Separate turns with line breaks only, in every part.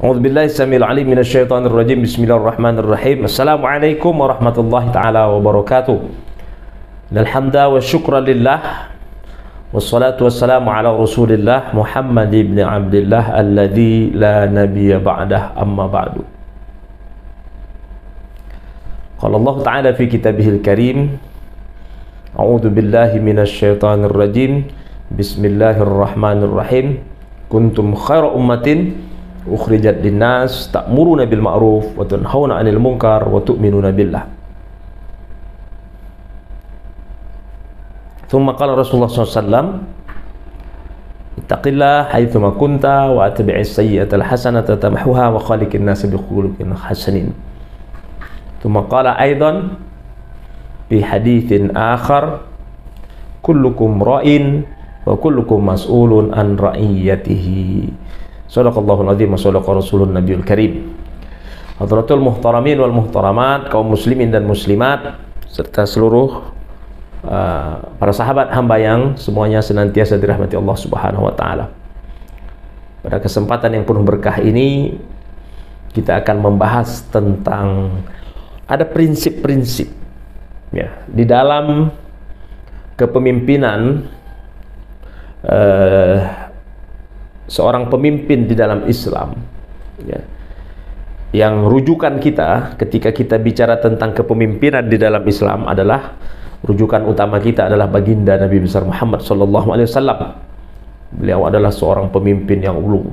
A'udzubillahi samil alim minasyaitonir rajim. Bismillahirrahmanirrahim. Assalamualaikum warahmatullahi taala wabarakatuh. Alhamdulillah wa syukran lillah. Wassalatu wassalamu ala Rasulillah Muhammad ibn Abdullah alladzi la nabiyya ba'dah, amma ba'du. Qala Allah Ta'ala fi kitabihil karim. A'udzu billahi minasyaitonir rajim. Bismillahirrahmanirrahim. Kuntum khaira ummatin ukhrijat linnas ta'muruna bil ma'ruf wa tanhauna 'anil munkar wa tu'minuna billah. Thumma qala Rasulullah SAW, ittaqillah haitsuma kunta wa atbi'is sayyi'atal hasanata tamhuha wa khaliqin nas bi khuluqin hasanin. Thumma qala aidan fi haditsin akhar, kullukum ra'in wa kullukum mas'ulun an ra'iyatihi. Shadaqallahul azim wa shadaqa rasulun nabiyul karim. Hadratul muhtaramin wal muhtaramat, kaum muslimin dan muslimat, serta seluruh para sahabat hamba yang semuanya senantiasa dirahmati Allah Subhanahu wa taala. Pada kesempatan yang penuh berkah ini kita akan membahas tentang ada prinsip-prinsip ya di dalam kepemimpinan seorang pemimpin di dalam Islam ya. Yang rujukan kita ketika kita bicara tentang kepemimpinan di dalam Islam adalah rujukan utama kita adalah baginda Nabi besar Muhammad SAW. Beliau adalah seorang pemimpin yang ulung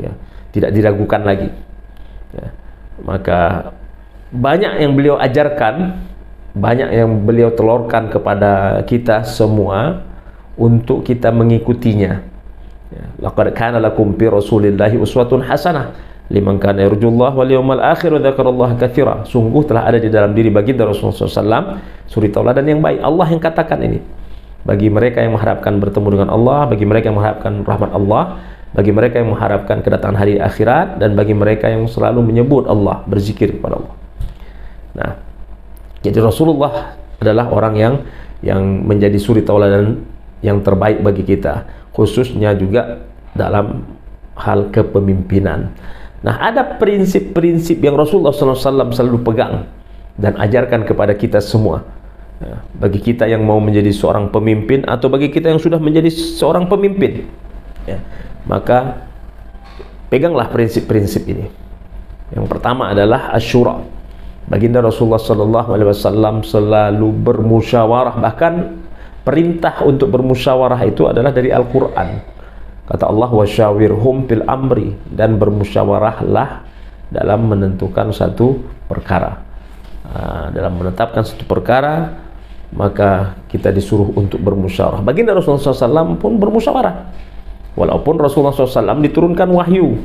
ya, tidak diragukan lagi ya. Maka banyak yang beliau ajarkan, banyak yang beliau telurkan kepada kita semua untuk kita mengikutinya. Laqad kana lakum fi Rasulillahi uswatun hasanah liman kana yarjullaha wal yawmal akhir wa dzakarallaha katsira. Sungguh telah ada di dalam diri baginda Rasulullah SAW suri tauladan yang baik. Allah yang katakan ini. Bagi mereka yang mengharapkan bertemu dengan Allah, bagi mereka yang mengharapkan rahmat Allah, bagi mereka yang mengharapkan kedatangan hari akhirat, dan bagi mereka yang selalu menyebut Allah, berzikir kepada Allah. Nah, jadi Rasulullah adalah orang yang menjadi suri tauladan yang terbaik bagi kita, khususnya juga dalam hal kepemimpinan. Nah, ada prinsip-prinsip yang Rasulullah SAW selalu pegang dan ajarkan kepada kita semua ya, bagi kita yang mau menjadi seorang pemimpin atau bagi kita yang sudah menjadi seorang pemimpin ya, maka peganglah prinsip-prinsip ini. Yang pertama adalah asyura. Baginda Rasulullah SAW selalu bermusyawarah, bahkan perintah untuk bermusyawarah itu adalah dari Al-Quran. Kata Allah, wasyawirhum fil amri, dan bermusyawarahlah dalam menentukan satu perkara. Dalam menetapkan satu perkara, maka kita disuruh untuk bermusyawarah. Baginda Rasulullah SAW pun bermusyawarah. Walaupun Rasulullah SAW diturunkan wahyu.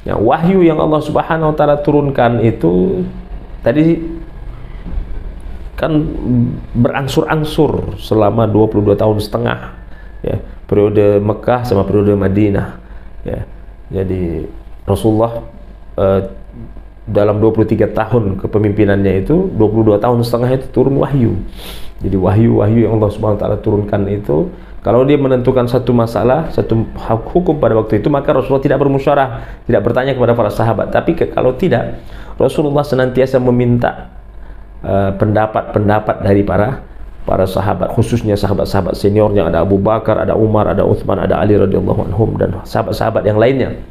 Ya, wahyu yang Allah Subhanahu wa taala turunkan itu tadi kan berangsur-angsur selama 22 tahun setengah ya, periode Mekah sama periode Madinah ya. Jadi Rasulullah dalam 23 tahun kepemimpinannya itu 22 tahun setengah itu turun wahyu. Jadi wahyu-wahyu yang Allah Subhanahu wa taala turunkan itu, kalau dia menentukan satu masalah, satu hukum pada waktu itu, maka Rasulullah tidak bermusyawarah, tidak bertanya kepada para sahabat. Tapi kalau tidak, Rasulullah senantiasa meminta pendapat-pendapat dari para sahabat, khususnya sahabat-sahabat seniornya. Ada Abu Bakar, ada Umar, ada Utsman, ada Ali radhiyallahu anhum, dan sahabat-sahabat yang lainnya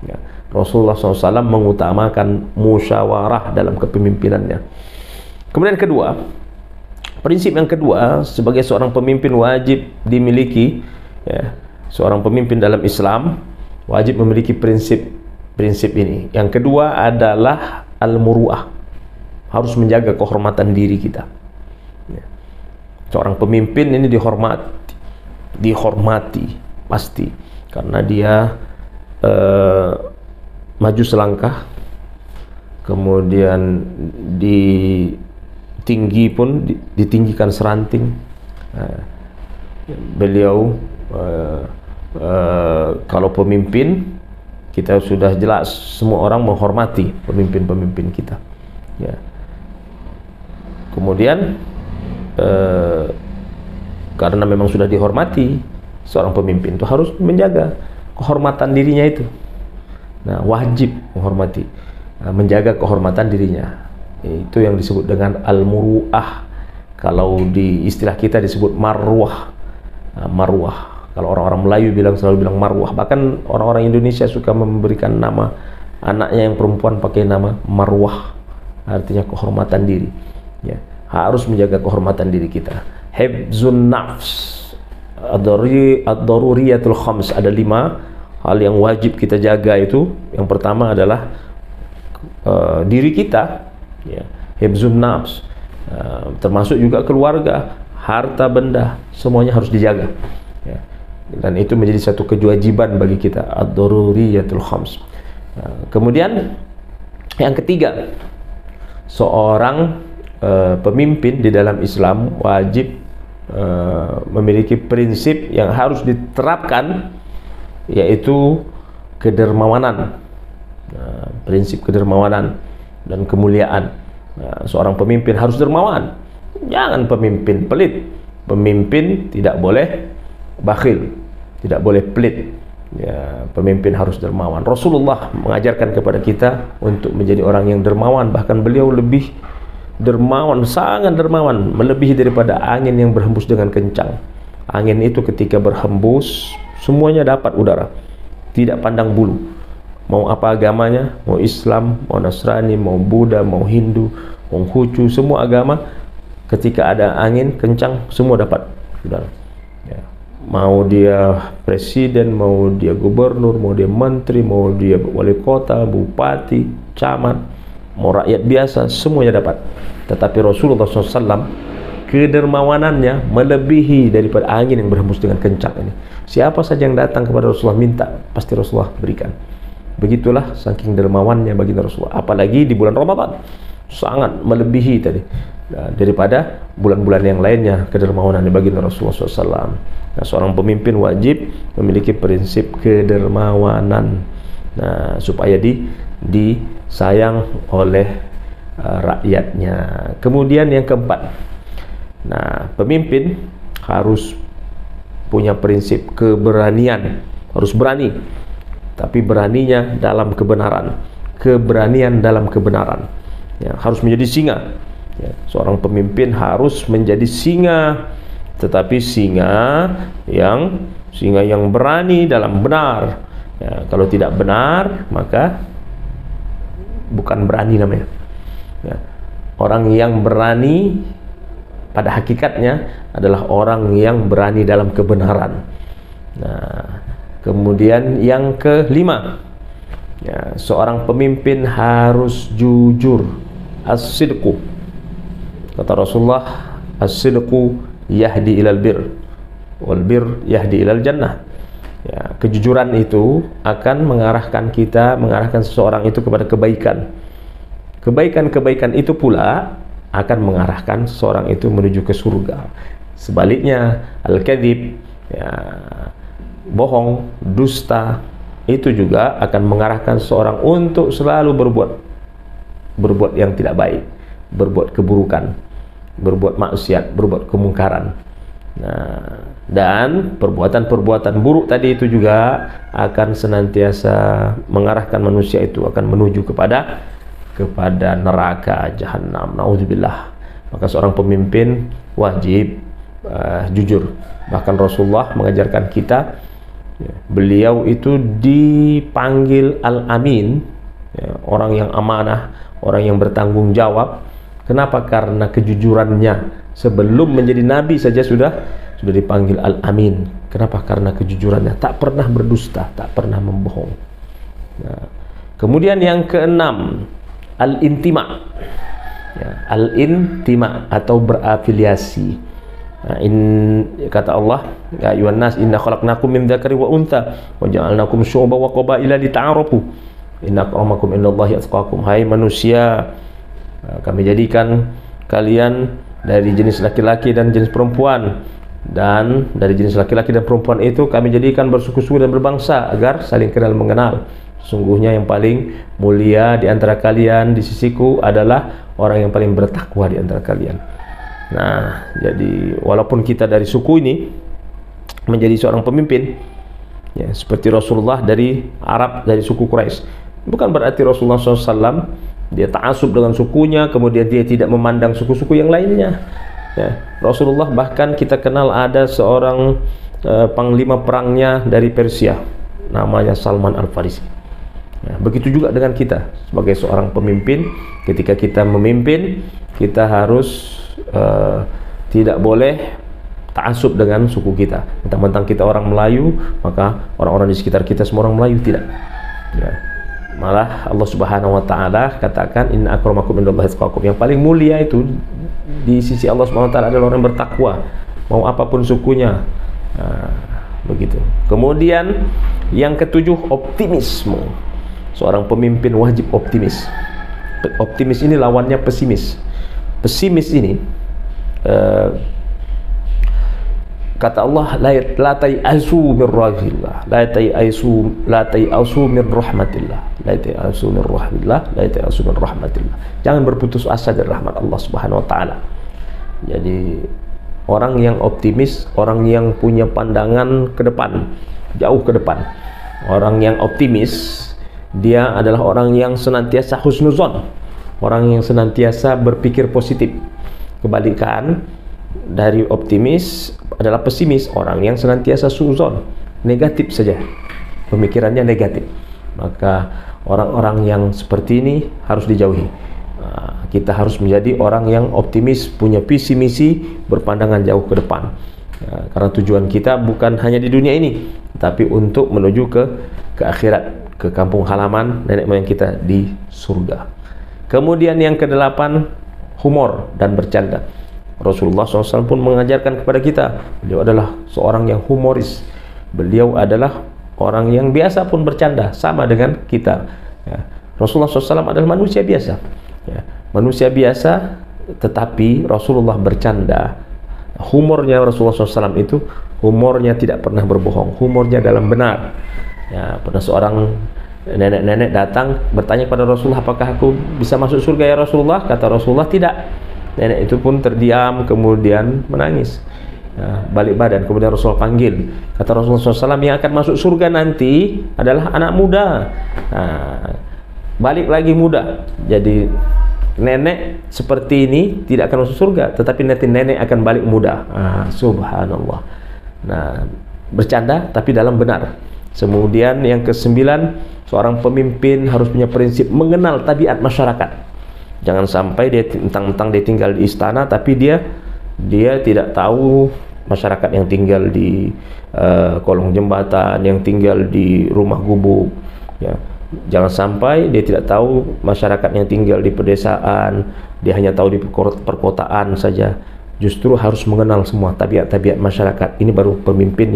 ya. Rasulullah SAW mengutamakan musyawarah dalam kepemimpinannya. Kemudian kedua, prinsip yang kedua, sebagai seorang pemimpin wajib dimiliki ya, seorang pemimpin dalam Islam wajib memiliki prinsip ini. Yang kedua adalah al-muru'ah, harus menjaga kehormatan diri kita ya. Seorang pemimpin ini dihormati pasti, karena dia maju selangkah, kemudian ditinggikan seranting. Beliau kalau pemimpin, kita sudah jelas semua orang menghormati pemimpin-pemimpin kita ya. Kemudian karena memang sudah dihormati, seorang pemimpin itu harus menjaga kehormatan dirinya itu Nah, wajib menghormati, menjaga kehormatan dirinya. Itu yang disebut dengan al-muru'ah. Kalau di istilah kita disebut marwah. Marwah. Kalau orang-orang Melayu selalu bilang marwah. Bahkan orang-orang Indonesia suka memberikan nama anaknya yang perempuan pakai nama marwah. Artinya kehormatan diri. Ya, harus menjaga kehormatan diri kita. Hifzun nafs. Ad-daruriyatul khams, ada 5 hal yang wajib kita jaga itu. Yang pertama adalah diri kita, ya, hifzun nafs, termasuk juga keluarga, harta benda, semuanya harus dijaga, ya. Dan itu menjadi satu kewajiban bagi kita, ad-daruriyatul khams. Kemudian yang ketiga, seorang pemimpin di dalam Islam wajib memiliki prinsip yang harus diterapkan, yaitu kedermawanan. Prinsip kedermawanan dan kemuliaan. Seorang pemimpin harus dermawan. Jangan pemimpin pelit. Pemimpin tidak boleh bakhil, tidak boleh pelit. Ya, pemimpin harus dermawan. Rasulullah mengajarkan kepada kita untuk menjadi orang yang dermawan. Bahkan beliau lebih dermawan, sangat dermawan, melebihi daripada angin yang berhembus dengan kencang. Angin itu ketika berhembus, semuanya dapat udara, tidak pandang bulu. Mau apa agamanya, mau Islam, mau Nasrani, mau Buddha, mau Hindu, mau Konghucu, semua agama, ketika ada angin kencang, semua dapat udara. Ya. Mau dia presiden, mau dia gubernur, mau dia menteri, mau dia wali kota, bupati, camat, mau rakyat biasa, semuanya dapat. Tetapi Rasulullah SAW kedermawanannya melebihi daripada angin yang berhembus dengan kencang ini. Siapa saja yang datang kepada Rasulullah minta, pasti Rasulullah berikan. Begitulah saking dermawannya bagi Rasulullah. Apalagi di bulan Ramadan, sangat melebihi tadi daripada bulan-bulan yang lainnya kedermawanannya bagi Rasulullah SAW. Nah, seorang pemimpin wajib memiliki prinsip kedermawanan, nah, supaya disayang oleh rakyatnya. Kemudian yang keempat, nah, pemimpin harus punya prinsip keberanian, harus berani, tapi beraninya dalam kebenaran, keberanian dalam kebenaran, ya, harus menjadi singa, ya. Seorang pemimpin harus menjadi singa, tetapi singa yang berani dalam benar, ya. Kalau tidak benar, maka bukan berani namanya, ya. Orang yang berani pada hakikatnya adalah orang yang berani dalam kebenaran. Nah, kemudian yang kelima, ya, seorang pemimpin harus jujur, as-sidqu. Kata Rasulullah, as-sidqu yahdi ilal bir, wal bir yahdi ilal jannah. Ya, kejujuran itu akan mengarahkan seseorang itu kepada kebaikan. Kebaikan-kebaikan itu pula akan mengarahkan seseorang itu menuju ke surga. Sebaliknya, al-kadhib, ya, bohong, dusta, itu juga akan mengarahkan seseorang untuk selalu berbuat yang tidak baik, berbuat keburukan, berbuat maksiat, berbuat kemungkaran. Nah, dan perbuatan-perbuatan buruk tadi itu juga akan senantiasa mengarahkan manusia itu akan menuju kepada neraka jahanam. Naudzubillah. Maka seorang pemimpin wajib jujur. Bahkan Rasulullah mengajarkan kita, ya, beliau itu dipanggil al-amin, ya, orang yang amanah, orang yang bertanggung jawab. Kenapa? Karena kejujurannya. Sebelum menjadi nabi saja sudah dipanggil al-amin. Kenapa? Karena kejujurannya, tak pernah berdusta, tak pernah membohong. Nah, kemudian yang keenam, al-intima, ya, al-intima atau berafiliasi. Nah, kata Allah, ya ayuhan nas inna khalaqnakum min dzakari wa untha wa ja'alnakum syu'uban wa qabaila lita'arafu inna akramakum indallahi atqakum. Hai manusia, kami jadikan kalian dari jenis laki-laki dan jenis perempuan, dan dari jenis laki-laki dan perempuan itu kami jadikan bersuku-suku dan berbangsa agar saling kenal mengenal. Sungguhnya yang paling mulia di antara kalian di sisiku adalah orang yang paling bertakwa di antara kalian. Nah, jadi walaupun kita dari suku ini menjadi seorang pemimpin, Ya, seperti Rasulullah dari Arab, dari suku Quraisy. Bukan berarti Rasulullah SAW dia ta'assub dengan sukunya, kemudian dia tidak memandang suku-suku yang lainnya. Ya, Rasulullah bahkan kita kenal ada seorang panglima perangnya dari Persia, namanya Salman Al-Farisi. Ya, begitu juga dengan kita sebagai seorang pemimpin. Ketika kita memimpin, kita harus tidak boleh ta'assub dengan suku kita. Mentang-mentang kita orang Melayu, maka orang-orang di sekitar kita semua orang Melayu, tidak. Ya. Malah Allah Subhanahu wa taala katakan inna akramakum indallahi atqakum. Yang paling mulia itu di sisi Allah Subhanahu wa taala adalah orang yang bertakwa, mau apapun sukunya. Nah, begitu. Kemudian yang ketujuh, optimisme. Seorang pemimpin wajib optimis. Optimis ini lawannya pesimis. Pesimis ini kata Allah, la tayasu min rahmatillah, la tayasu min rahmatillah, la tayasu min rahmatillah, la tayasu min rahmatillah. Jangan berputus asa dari rahmat Allah Subhanahu wa taala. Jadi orang yang optimis, orang yang punya pandangan ke depan, jauh ke depan. Orang yang optimis, dia adalah orang yang senantiasa husnuzon, orang yang senantiasa berpikir positif. Kebalikan dari optimis adalah pesimis, orang yang senantiasa suzon, negatif saja, pemikirannya negatif. Maka orang-orang yang seperti ini harus dijauhi. Kita harus menjadi orang yang optimis, punya visi misi, berpandangan jauh ke depan. Karena tujuan kita bukan hanya di dunia ini, tapi untuk menuju ke akhirat, ke kampung halaman nenek moyang kita di surga. Kemudian yang kedelapan, humor dan bercanda. Rasulullah SAW pun mengajarkan kepada kita, beliau adalah seorang yang humoris. Beliau adalah orang yang biasa pun bercanda, sama dengan kita. Ya. Rasulullah SAW adalah manusia biasa. Ya. Manusia biasa, tetapi Rasulullah bercanda. Humornya Rasulullah SAW itu, humornya tidak pernah berbohong. Humornya dalam benar. Ya, pernah seorang nenek-nenek datang bertanya kepada Rasulullah, apakah aku bisa masuk surga ya Rasulullah? Kata Rasulullah, tidak. Nenek itu pun terdiam, kemudian menangis, balik badan. Kemudian Rasulullah panggil, kata Rasulullah SAW, yang akan masuk surga nanti adalah anak muda. Balik lagi muda. Jadi nenek seperti ini tidak akan masuk surga, tetapi nanti nenek akan balik muda. Subhanallah. Nah, bercanda tapi dalam benar. Kemudian yang kesembilan, seorang pemimpin harus punya prinsip mengenal tabiat masyarakat. Jangan sampai dia mentang-mentang dia tinggal di istana, tapi dia tidak tahu masyarakat yang tinggal di kolong jembatan, yang tinggal di rumah gubuk. Ya. Jangan sampai dia tidak tahu masyarakat yang tinggal di pedesaan, dia hanya tahu di perkotaan saja. Justru harus mengenal semua tabiat-tabiat masyarakat. Ini baru pemimpin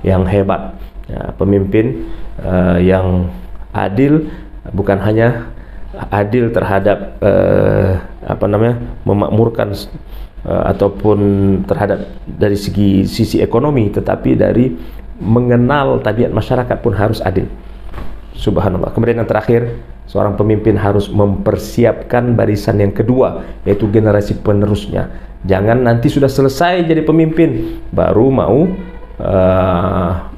yang hebat. Ya, pemimpin yang adil, bukan hanya adil terhadap memakmurkan ataupun terhadap dari sisi ekonomi, tetapi dari mengenal tabiat masyarakat pun harus adil. Subhanallah. Kemudian yang terakhir, seorang pemimpin harus mempersiapkan barisan yang kedua, yaitu generasi penerusnya. Jangan nanti sudah selesai jadi pemimpin baru mau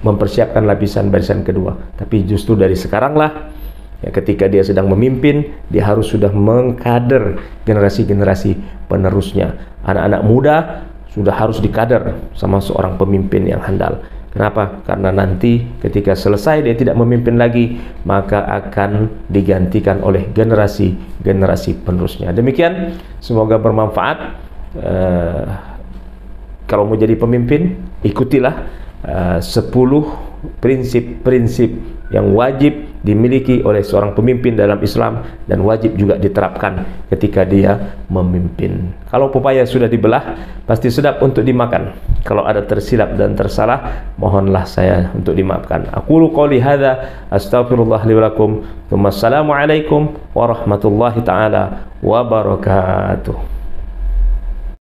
mempersiapkan barisan kedua, tapi justru dari sekaranglah. Ya, ketika dia sedang memimpin, dia harus sudah mengkader generasi-generasi penerusnya. Anak-anak muda sudah harus dikader sama seorang pemimpin yang handal. Kenapa? Karena nanti ketika selesai dia tidak memimpin lagi, maka akan digantikan oleh generasi-generasi penerusnya. Demikian, semoga bermanfaat. Kalau mau jadi pemimpin, ikutilah 10 prinsip-prinsip yang wajib dimiliki oleh seorang pemimpin dalam Islam dan wajib juga diterapkan ketika dia memimpin. Kalau pepaya sudah dibelah, pasti sedap untuk dimakan. Kalau ada tersilap dan tersalah, mohonlah saya untuk dimaafkan. Aqulu qouli hadza astaghfirullah li wa lakum. Wassalamu alaikum warahmatullahi taala wabarakatuh.